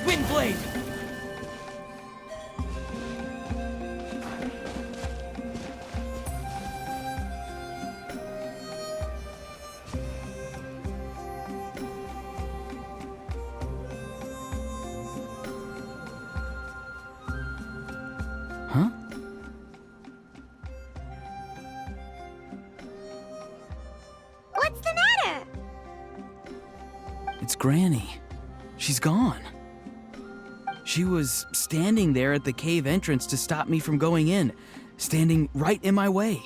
Windblade! Huh? What's the matter? It's Granny. She's gone. She was standing there at the cave entrance to stop me from going in, standing right in my way.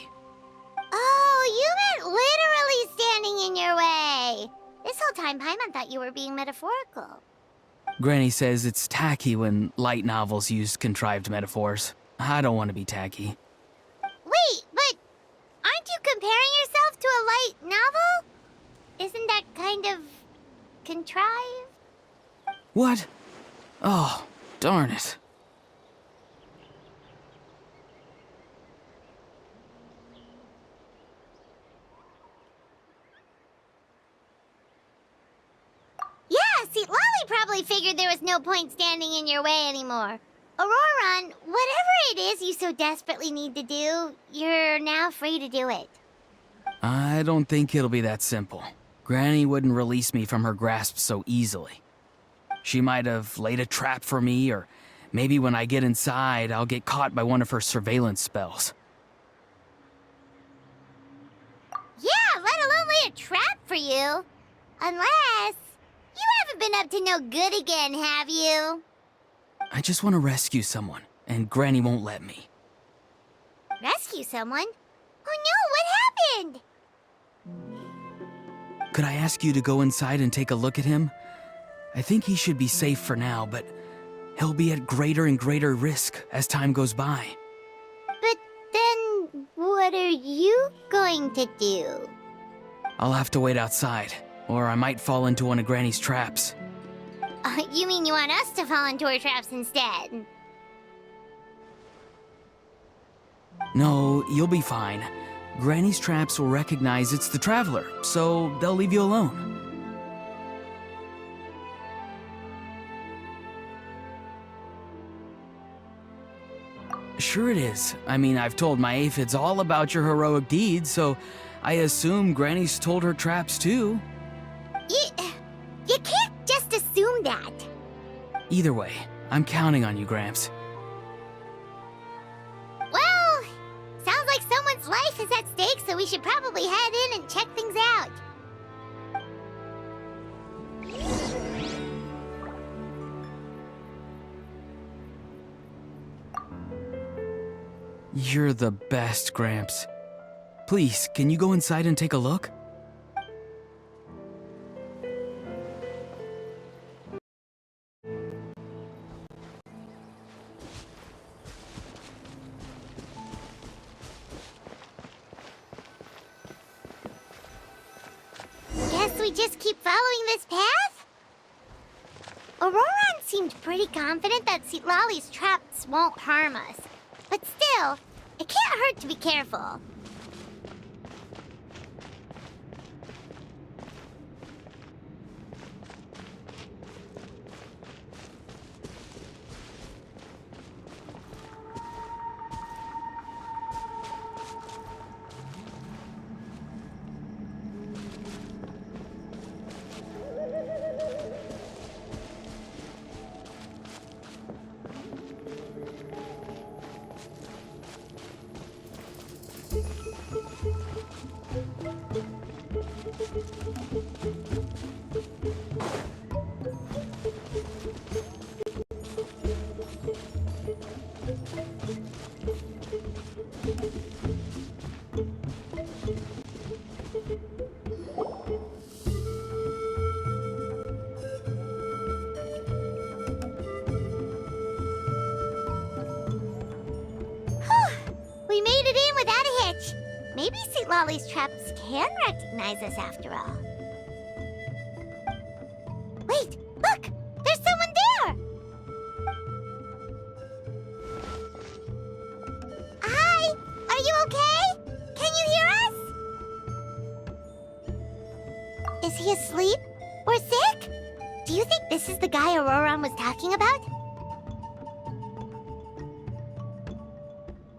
Oh, you meant literally standing in your way. This whole time, Paimon thought you were being metaphorical. Granny says it's tacky when light novels use contrived metaphors. I don't want to be tacky. Wait, but aren't you comparing yourself to a light novel? Isn't that kind of contrived? What? Oh, darn it. Yeah, see, Lolly probably figured there was no point standing in your way anymore. Auroron, whatever it is you so desperately need to do, you're now free to do it. I don't think it'll be that simple. Granny wouldn't release me from her grasp so easily. She might have laid a trap for me, or maybe when I get inside, I'll get caught by one of her surveillance spells. Yeah, let alone lay a trap for you. Unless you haven't been up to no good again, have you? I just want to rescue someone, and Granny won't let me. Rescue someone? Oh no, what happened? Could I ask you to go inside and take a look at him? I think he should be safe for now, but he'll be at greater and greater risk as time goes by. But then, what are you going to do? I'll have to wait outside, or I might fall into one of Granny's traps. You mean you want us to fall into her traps instead? No, you'll be fine. Granny's traps will recognize it's the Traveler, so they'll leave you alone. Sure it is. I mean, I've told my aphids all about your heroic deeds, so I assume Granny's told her traps too. You can't just assume that. Either way, I'm counting on you, Gramps. Well, sounds like someone's life is at stake, so we should probably head in and check things out. You're the best, Gramps. Please, can you go inside and take a look? Guess we just keep following this path? Auroron seemed pretty confident that Lolly's traps won't harm us. But still, it can't hurt to be careful. Maybe Sweet Lolly's traps can recognize us after all. Wait, look! There's someone there! Hi! Are you okay? Can you hear us? Is he asleep? Or sick? Do you think this is the guy Auroron was talking about?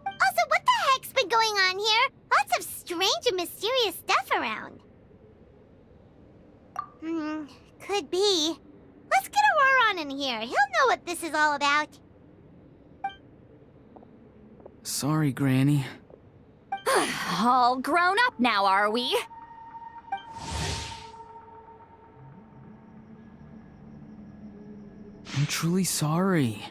Also, what the heck's been going on here? Lots of strange and mysterious stuff around. Could be. Let's get Auroron in here. He'll know what this is all about. Sorry, Granny. All grown up now, are we? I'm truly sorry.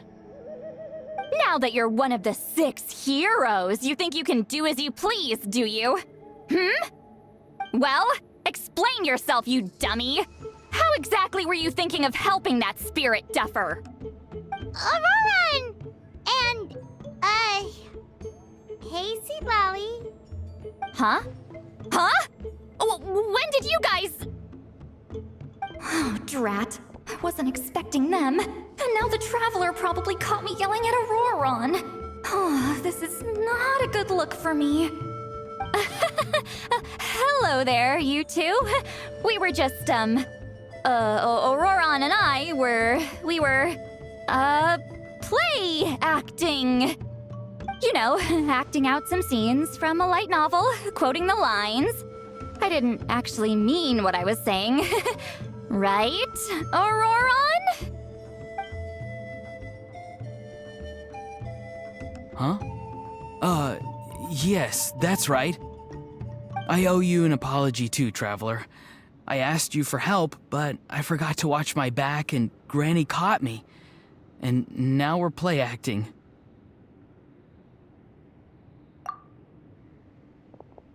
Now that you're one of the 6 heroes, you think you can do as you please, do you? Well, explain yourself, you dummy! How exactly were you thinking of helping that spirit duffer? Auroron! And, hey, Sweet Lolly. Huh? Huh? When did you guys... Oh, drat. I wasn't expecting them. And now the Traveler probably caught me yelling at Auroron. Oh, this is not a good look for me. Hello there, you two. We were just, Auroron and I we were, play acting. You know, acting out some scenes from a light novel, quoting the lines. I didn't actually mean what I was saying. Right, Auroron? Huh? Yes, that's right. I owe you an apology too, Traveler. I asked you for help, but I forgot to watch my back and Granny caught me. And now we're play acting.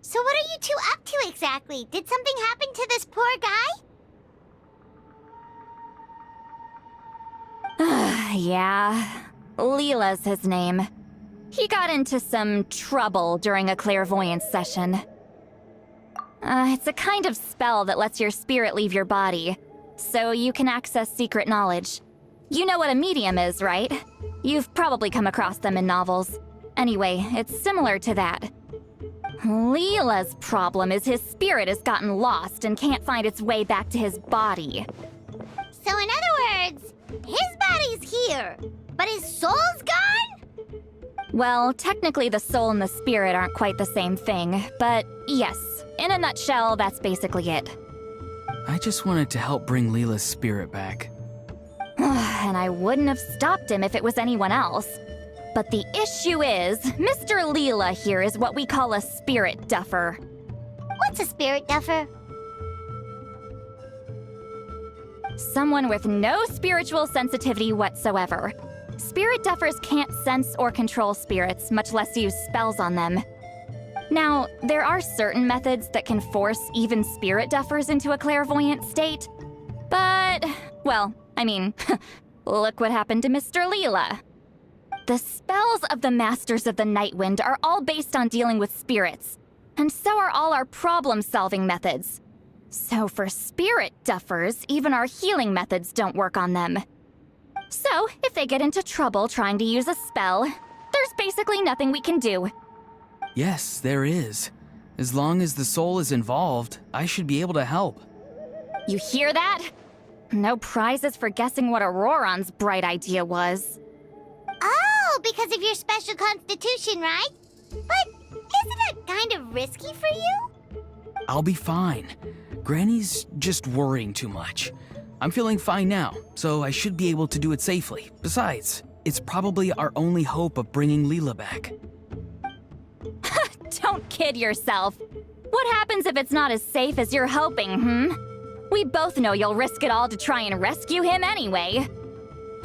So what are you two up to exactly? Did something happen to this poor guy? Yeah, Leela's his name. He got into some trouble during a clairvoyance session. It's a kind of spell that lets your spirit leave your body, so you can access secret knowledge. You know what a medium is, right? You've probably come across them in novels. Anyway, it's similar to that. Leela's problem is his spirit has gotten lost and can't find its way back to his body. So in other words, his body's here, but his soul's gone? Well, technically the soul and the spirit aren't quite the same thing, but yes, in a nutshell, that's basically it. I just wanted to help bring Leela's spirit back. And I wouldn't have stopped him if it was anyone else. But the issue is, Mr. Leela here is what we call a spirit duffer. What's a spirit duffer? Someone with no spiritual sensitivity whatsoever. Spirit duffers can't sense or control spirits, much less use spells on them. Now, there are certain methods that can force even spirit duffers into a clairvoyant state. But, well, I mean, look what happened to Mr. Leela. The spells of the Masters of the Nightwind are all based on dealing with spirits, and so are all our problem-solving methods. So for spirit duffers, even our healing methods don't work on them. So, if they get into trouble trying to use a spell, there's basically nothing we can do. Yes, there is. As long as the soul is involved, I should be able to help. You hear that? No prizes for guessing what Auroron's bright idea was. Oh, because of your special constitution, right? But isn't it kind of risky for you? I'll be fine. Granny's just worrying too much. I'm feeling fine now, so I should be able to do it safely. Besides, it's probably our only hope of bringing Leela back. Don't kid yourself. What happens if it's not as safe as you're hoping, We both know you'll risk it all to try and rescue him anyway.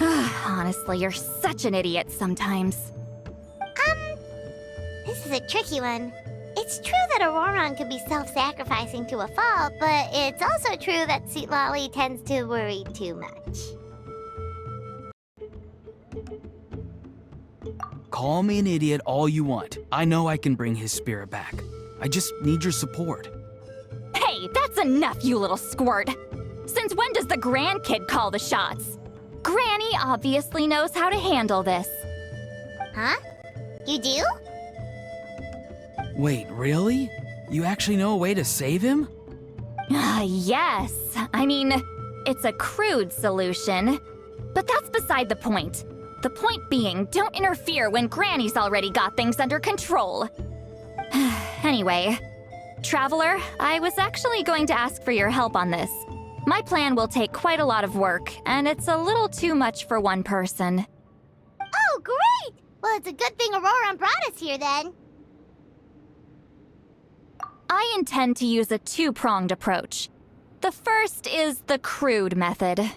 Honestly, you're such an idiot sometimes. This is a tricky one. It's true that Auroron could be self-sacrificing to a fault, but it's also true that Sweet Lolly tends to worry too much. Call me an idiot all you want. I know I can bring his spirit back. I just need your support. Hey, that's enough, you little squirt! Since when does the grandkid call the shots? Granny obviously knows how to handle this. Huh? You do? Wait, really? You actually know a way to save him? Yes. I mean, it's a crude solution. But that's beside the point. The point being, don't interfere when Granny's already got things under control. Anyway, Traveler, I was actually going to ask for your help on this. My plan will take quite a lot of work, and it's a little too much for one person. Oh, great! Well, it's a good thing Auroran brought us here then. I intend to use a two-pronged approach. The first is the crude method.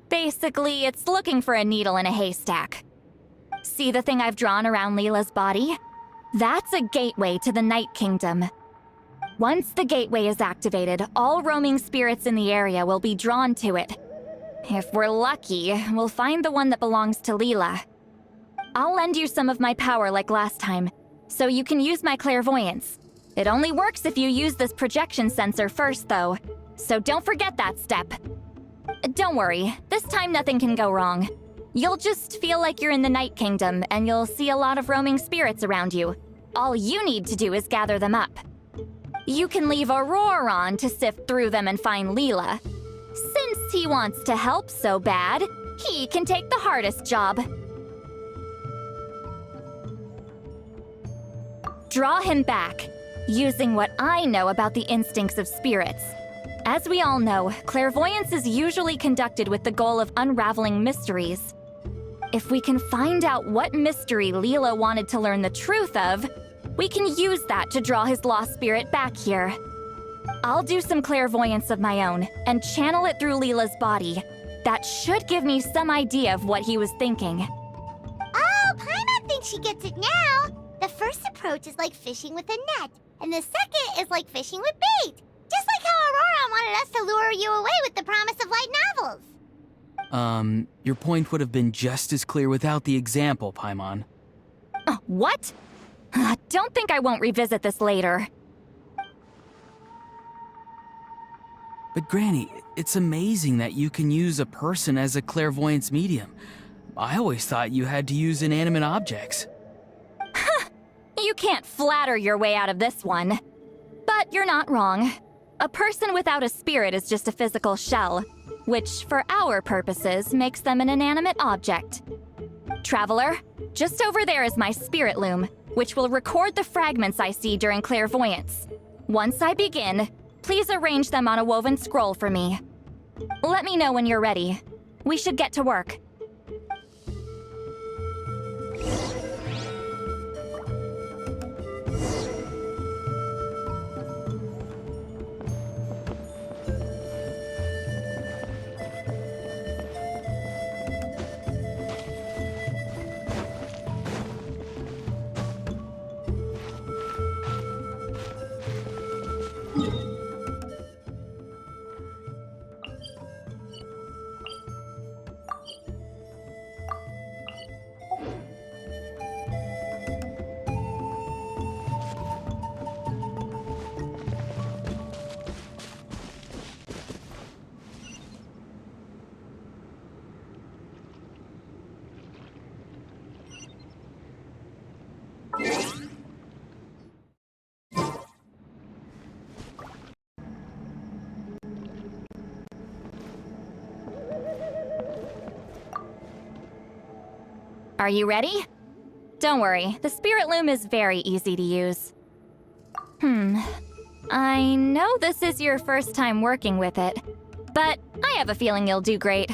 Basically, it's looking for a needle in a haystack. See the thing I've drawn around Leela's body? That's a gateway to the Night Kingdom. Once the gateway is activated, all roaming spirits in the area will be drawn to it. If we're lucky, we'll find the one that belongs to Leela. I'll lend you some of my power like last time, so you can use my clairvoyance. It only works if you use this projection sensor first, though, so don't forget that step. Don't worry, this time nothing can go wrong. You'll just feel like you're in the Night Kingdom, and you'll see a lot of roaming spirits around you. All you need to do is gather them up. You can leave Auroran to sift through them and find Leela. Since he wants to help so bad, he can take the hardest job. Draw him back, using what I know about the instincts of spirits. As we all know, clairvoyance is usually conducted with the goal of unraveling mysteries. If we can find out what mystery Leela wanted to learn the truth of, we can use that to draw his lost spirit back here. I'll do some clairvoyance of my own and channel it through Leela's body. That should give me some idea of what he was thinking. Oh, Paimon thinks she gets it now. The first approach is like fishing with a net, and the second is like fishing with bait. Just like how Auroran wanted us to lure you away with the promise of light novels. Your point would have been just as clear without the example, Paimon. What? Don't think I won't revisit this later. But Granny, it's amazing that you can use a person as a clairvoyance medium. I always thought you had to use inanimate objects. You can't flatter your way out of this one. But you're not wrong. A person without a spirit is just a physical shell, which, for our purposes, makes them an inanimate object. Traveler, just over there is my spirit loom, which will record the fragments I see during clairvoyance. Once I begin, please arrange them on a woven scroll for me. Let me know when you're ready. We should get to work. Are you ready? Don't worry, the spirit loom is very easy to use. I know this is your first time working with it, but I have a feeling you'll do great.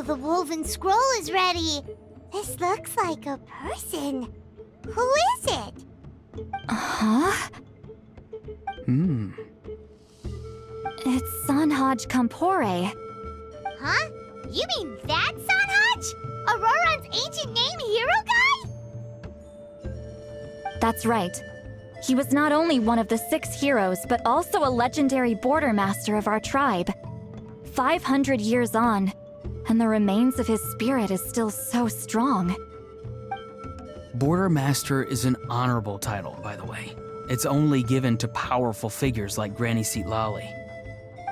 the woven scroll is ready. This looks like a person. Who is it? Huh? It's Sanhaj Kampore. Huh? You mean that Sanhaj? Auroran's ancient name hero guy? That's right. He was not only one of the 6 heroes, but also a legendary border master of our tribe. 500 years on, and the remains of his spirit is still so strong. Border Master is an honorable title, by the way. It's only given to powerful figures like Granny Citlali.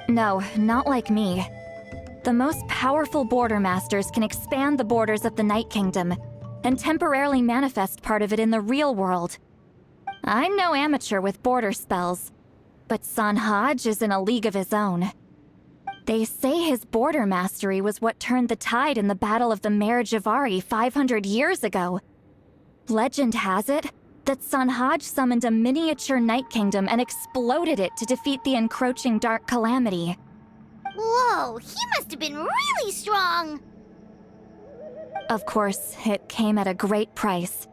No, not like me. The most powerful border masters can expand the borders of the Night Kingdom and temporarily manifest part of it in the real world. I'm no amateur with border spells, but Sanhaj is in a league of his own. They say his border mastery was what turned the tide in the Battle of the Mare Javari 500 years ago. Legend has it that Sanhaj summoned a miniature Night Kingdom and exploded it to defeat the encroaching Dark Calamity. Whoa, he must have been really strong! Of course, it came at a great price.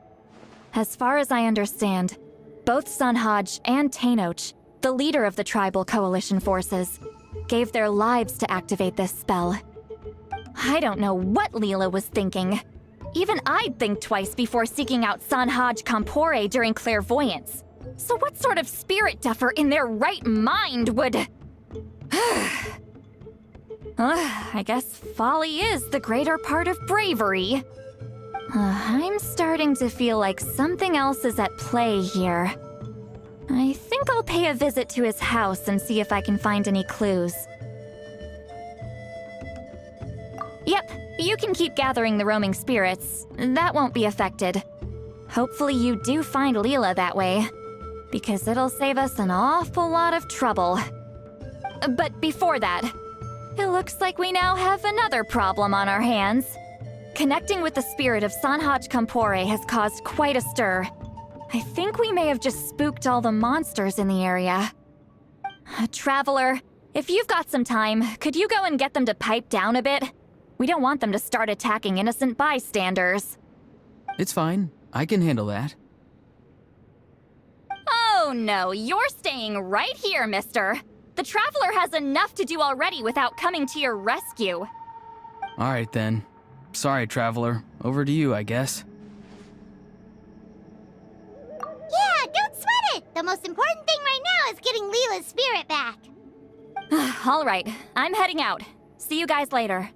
As far as I understand, both Sanhaj and Tainoch, the leader of the tribal coalition forces, gave their lives to activate this spell. I don't know what Leela was thinking. Even I'd think twice before seeking out Sanhaj Kampore during clairvoyance. So what sort of spirit duffer in their right mind would... I guess folly is the greater part of bravery. I'm starting to feel like something else is at play here. I think I'll pay a visit to his house and see if I can find any clues. Yep, you can keep gathering the roaming spirits. That won't be affected. Hopefully you do find Leela that way, because it'll save us an awful lot of trouble. But before that, it looks like we now have another problem on our hands. Connecting with the spirit of Sanhaj Kampore has caused quite a stir. I think we may have just spooked all the monsters in the area. Traveler, if you've got some time, could you go and get them to pipe down a bit? We don't want them to start attacking innocent bystanders. It's fine. I can handle that. Oh no, you're staying right here, mister. The Traveler has enough to do already without coming to your rescue. All right, then. Sorry, Traveler. Over to you, I guess. Yeah, don't sweat it! The most important thing right now is getting Leela's spirit back. All right, I'm heading out. See you guys later.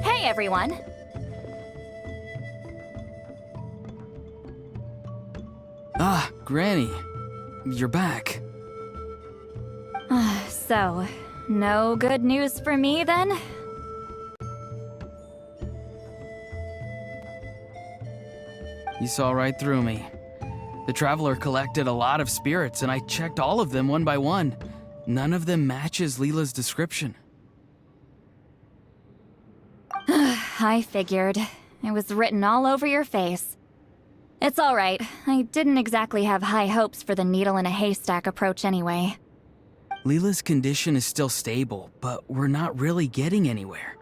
Hey, everyone. Ah, Granny. You're back. So, no good news for me then? You saw right through me. The Traveler collected a lot of spirits, and I checked all of them one by one. None of them matches Leela's description. I figured. It was written all over your face. It's alright. I didn't exactly have high hopes for the needle in a haystack approach anyway. Leela's condition is still stable, but we're not really getting anywhere.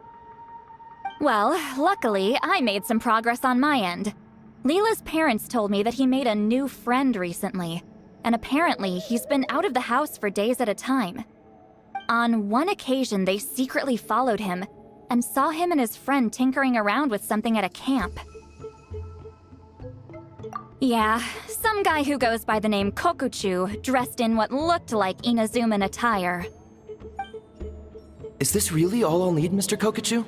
Well, luckily, I made some progress on my end. Leela's parents told me that he made a new friend recently, and apparently he's been out of the house for days at a time. On one occasion, they secretly followed him and saw him and his friend tinkering around with something at a camp. Yeah, some guy who goes by the name Kokuchu, dressed in what looked like Inazuman attire. Is this really all I'll need, Mr. Kokuchu?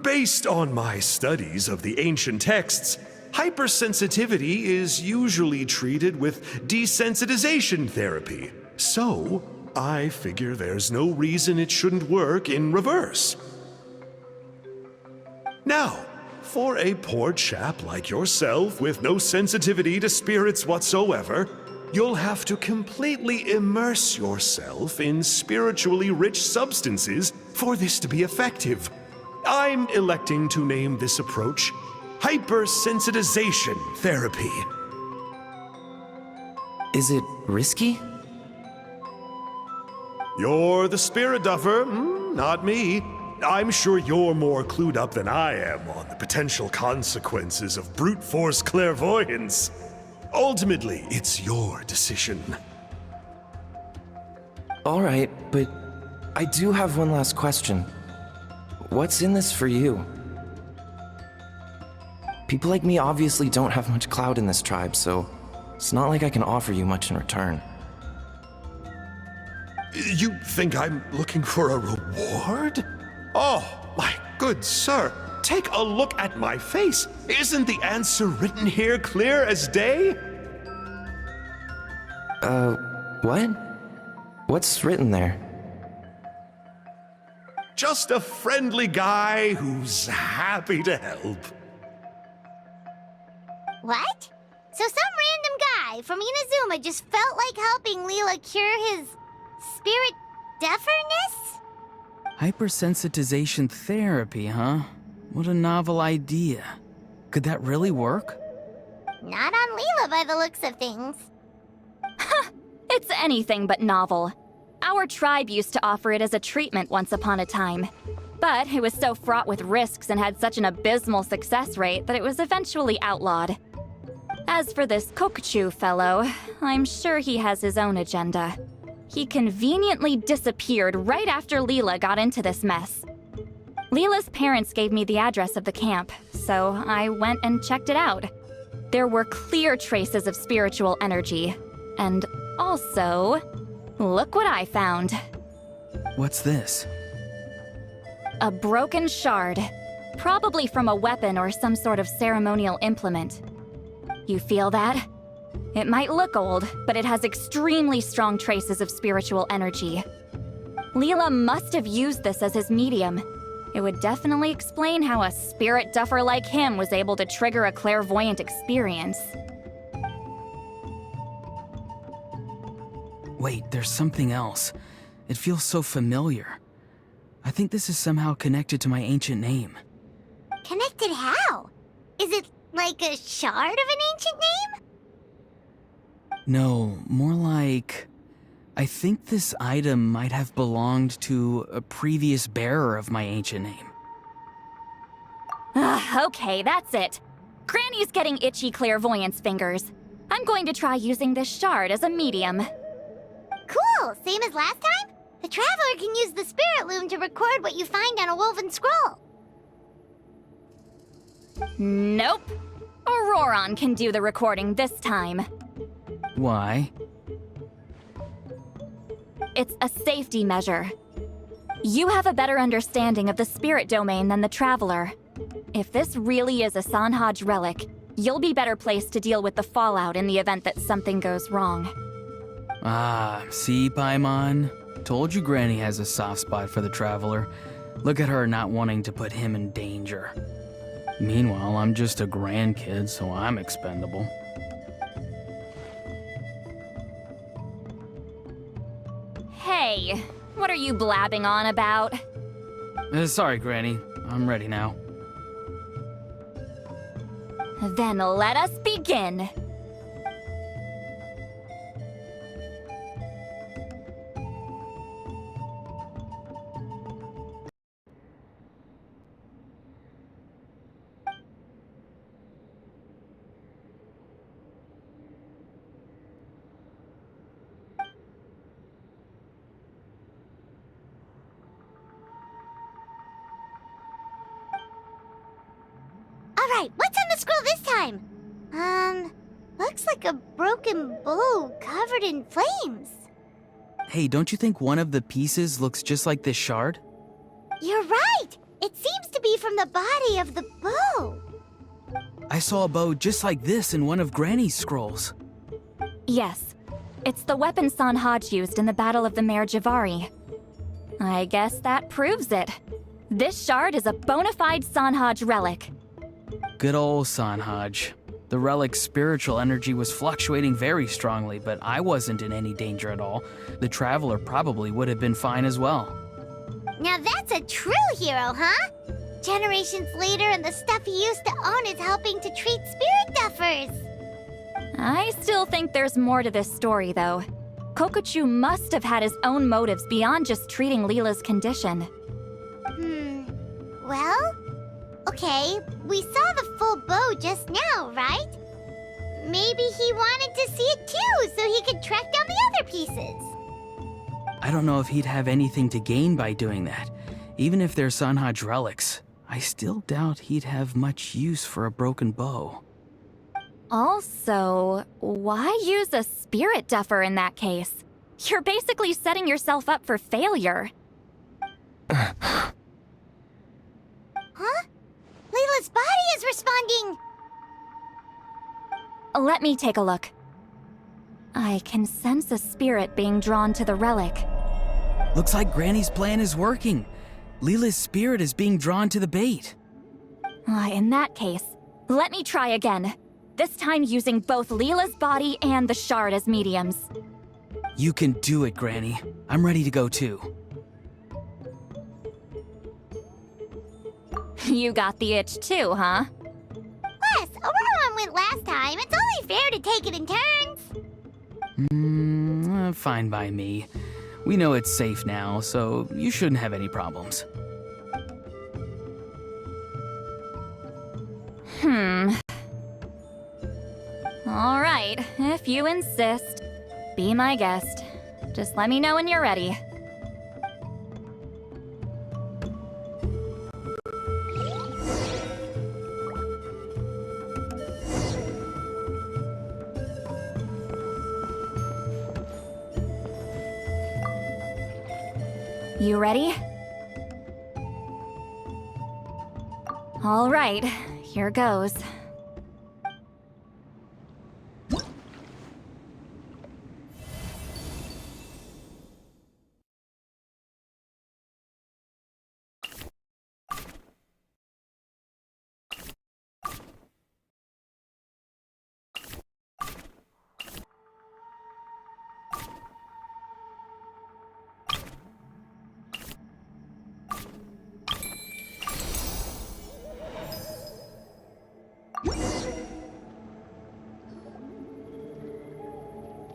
Based on my studies of the ancient texts, hypersensitivity is usually treated with desensitization therapy. So, I figure there's no reason it shouldn't work in reverse. Now, for a poor chap like yourself with no sensitivity to spirits whatsoever, you'll have to completely immerse yourself in spiritually rich substances for this to be effective. I'm electing to name this approach hypersensitization therapy. Is it risky? You're the spirit duffer, not me. I'm sure you're more clued up than I am on the potential consequences of brute force clairvoyance. Ultimately, it's your decision. All right, but I do have one last question. What's in this for you? People like me obviously don't have much clout in this tribe, so it's not like I can offer you much in return. You think I'm looking for a reward? Oh, my good sir, take a look at my face. Isn't the answer written here clear as day? What? What's written there? Just a friendly guy who's happy to help. What? So some random guy from Inazuma just felt like helping Leela cure his spirit deafness? Hypersensitization therapy, huh? What a novel idea. Could that really work? Not on Leela by the looks of things. It's anything but novel. Our tribe used to offer it as a treatment once upon a time. But it was so fraught with risks and had such an abysmal success rate that it was eventually outlawed. As for this Kokuchu fellow, I'm sure he has his own agenda. He conveniently disappeared right after Leela got into this mess. Leela's parents gave me the address of the camp, so I went and checked it out. There were clear traces of spiritual energy. And also, look what I found. What's this? A broken shard. Probably from a weapon or some sort of ceremonial implement. You feel that? It might look old, but it has extremely strong traces of spiritual energy. Leela must have used this as his medium. It would definitely explain how a spirit duffer like him was able to trigger a clairvoyant experience. Wait, there's something else. It feels so familiar. I think this is somehow connected to my ancient name. Connected how? Is it like a shard of an ancient name? No, more like... I think this item might have belonged to a previous bearer of my ancient name. Okay, that's it. Granny's getting itchy clairvoyance fingers. I'm going to try using this shard as a medium. Cool, same as last time? The Traveler can use the Spirit Loom to record what you find on a woven scroll. Nope. Auroron can do the recording this time. Why? It's a safety measure. You have a better understanding of the spirit domain than the Traveler. If this really is a Sanhaj relic, you'll be better placed to deal with the fallout in the event that something goes wrong. Ah, see, Paimon? Told you Granny has a soft spot for the Traveler. Look at her not wanting to put him in danger. Meanwhile, I'm just a grandkid, so I'm expendable. Hey, what are you blabbing on about? Sorry, Granny. I'm ready now. Then let us begin. Alright, what's on the scroll this time? Looks like a broken bow covered in flames. Hey, don't you think one of the pieces looks just like this shard? You're right! It seems to be from the body of the bow. I saw a bow just like this in one of Granny's scrolls. Yes, it's the weapon Sanhaj used in the Battle of the Mare Javari. I guess that proves it. This shard is a bona fide Sanhaj relic. Good old Sanhaj. The relic's spiritual energy was fluctuating very strongly, but I wasn't in any danger at all. The Traveler probably would have been fine as well. Now that's a true hero, huh? Generations later and the stuff he used to own is helping to treat spirit duffers. I still think there's more to this story, though. Kokochu must have had his own motives beyond just treating Leela's condition. Well, okay, we saw the full bow just now, right? Maybe he wanted to see it too, so he could track down the other pieces. I don't know if he'd have anything to gain by doing that. Even if they're Sanhaj relics, I still doubt he'd have much use for a broken bow. Also, why use a spirit duffer in that case? You're basically setting yourself up for failure. Huh? Leela's body is responding! Let me take a look. I can sense a spirit being drawn to the relic. Looks like Granny's plan is working. Leela's spirit is being drawn to the bait. In that case, let me try again. This time using both Leela's body and the shard as mediums. You can do it, Granny. I'm ready to go too. You got the itch too, huh? Plus, Auroron went last time. It's only fair to take it in turns. Fine by me. We know it's safe now, so you shouldn't have any problems. All right, if you insist. Be my guest. Just let me know when you're ready. You ready? All right, here goes.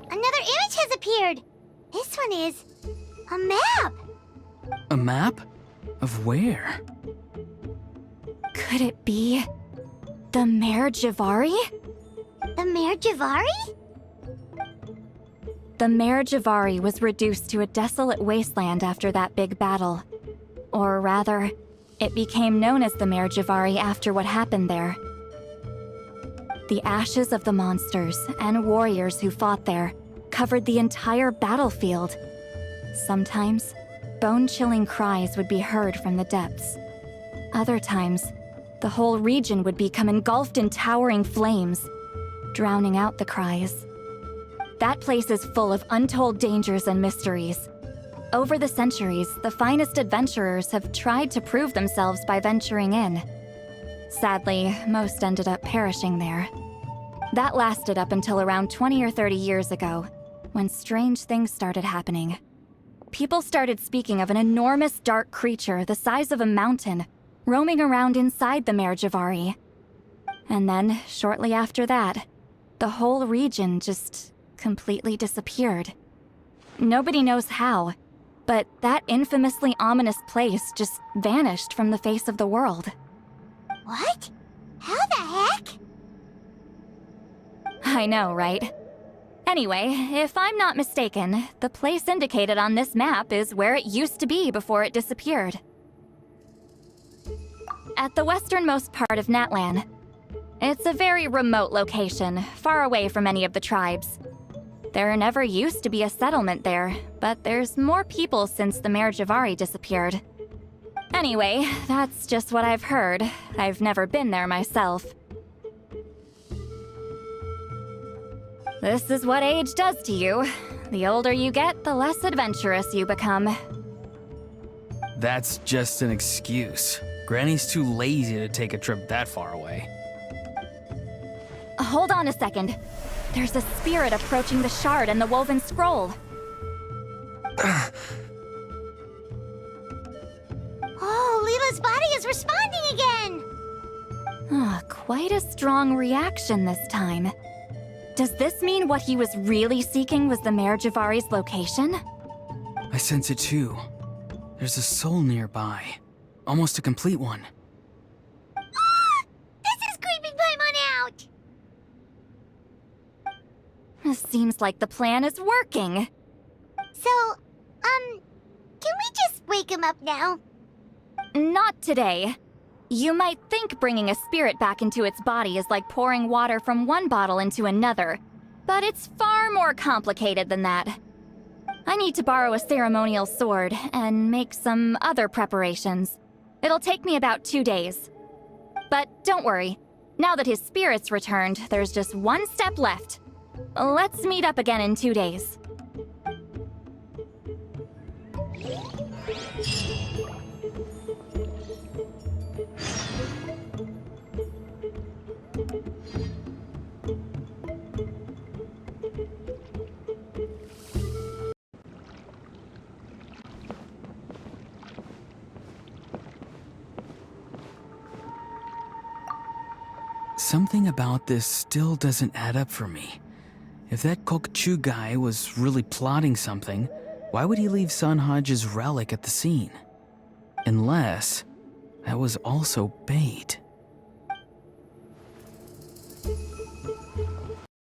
Another image has appeared. This one is a map. A map? Of where? Could it be the Mare Javari? The Mare Javari? The Mare Javari was reduced to a desolate wasteland after that big battle. Or rather, it became known as the Mare Javari after what happened there. The ashes of the monsters and warriors who fought there covered the entire battlefield. Sometimes, bone-chilling cries would be heard from the depths. Other times, the whole region would become engulfed in towering flames, drowning out the cries. That place is full of untold dangers and mysteries. Over the centuries, the finest adventurers have tried to prove themselves by venturing in. Sadly, most ended up perishing there. That lasted up until around 20 or 30 years ago, when strange things started happening. People started speaking of an enormous dark creature the size of a mountain, roaming around inside the Mare Javari. And then, shortly after that, the whole region just completely disappeared. Nobody knows how, but that infamously ominous place just vanished from the face of the world. What? How the heck? I know, right? Anyway, if I'm not mistaken, the place indicated on this map is where it used to be before it disappeared. At the westernmost part of Natlan, It's a very remote location, far away from any of the tribes. There never used to be a settlement there, but there's more people since the Mare Javari disappeared. Anyway, that's just what I've heard. I've never been there myself. This is what age does to you. The older you get, the less adventurous you become. That's just an excuse. Granny's too lazy to take a trip that far away. Hold on a second. There's a spirit approaching the shard and the woven scroll. Oh, Leela's body is responding again! Quite a strong reaction this time. Does this mean what he was really seeking was the Mare Javari's location? I sense it too. There's a soul nearby. Almost a complete one. This is creeping Paimon out! Seems like the plan is working. So, can we just wake him up now? Not today. You might think bringing a spirit back into its body is like pouring water from one bottle into another, but it's far more complicated than that. I need to borrow a ceremonial sword and make some other preparations. It'll take me about 2 days. But don't worry. Now that his spirit's returned, there's just one step left. Let's meet up again in 2 days. Something about this still doesn't add up for me. If that Kokchu guy was really plotting something, why would he leave Sanhage's relic at the scene? Unless that was also bait.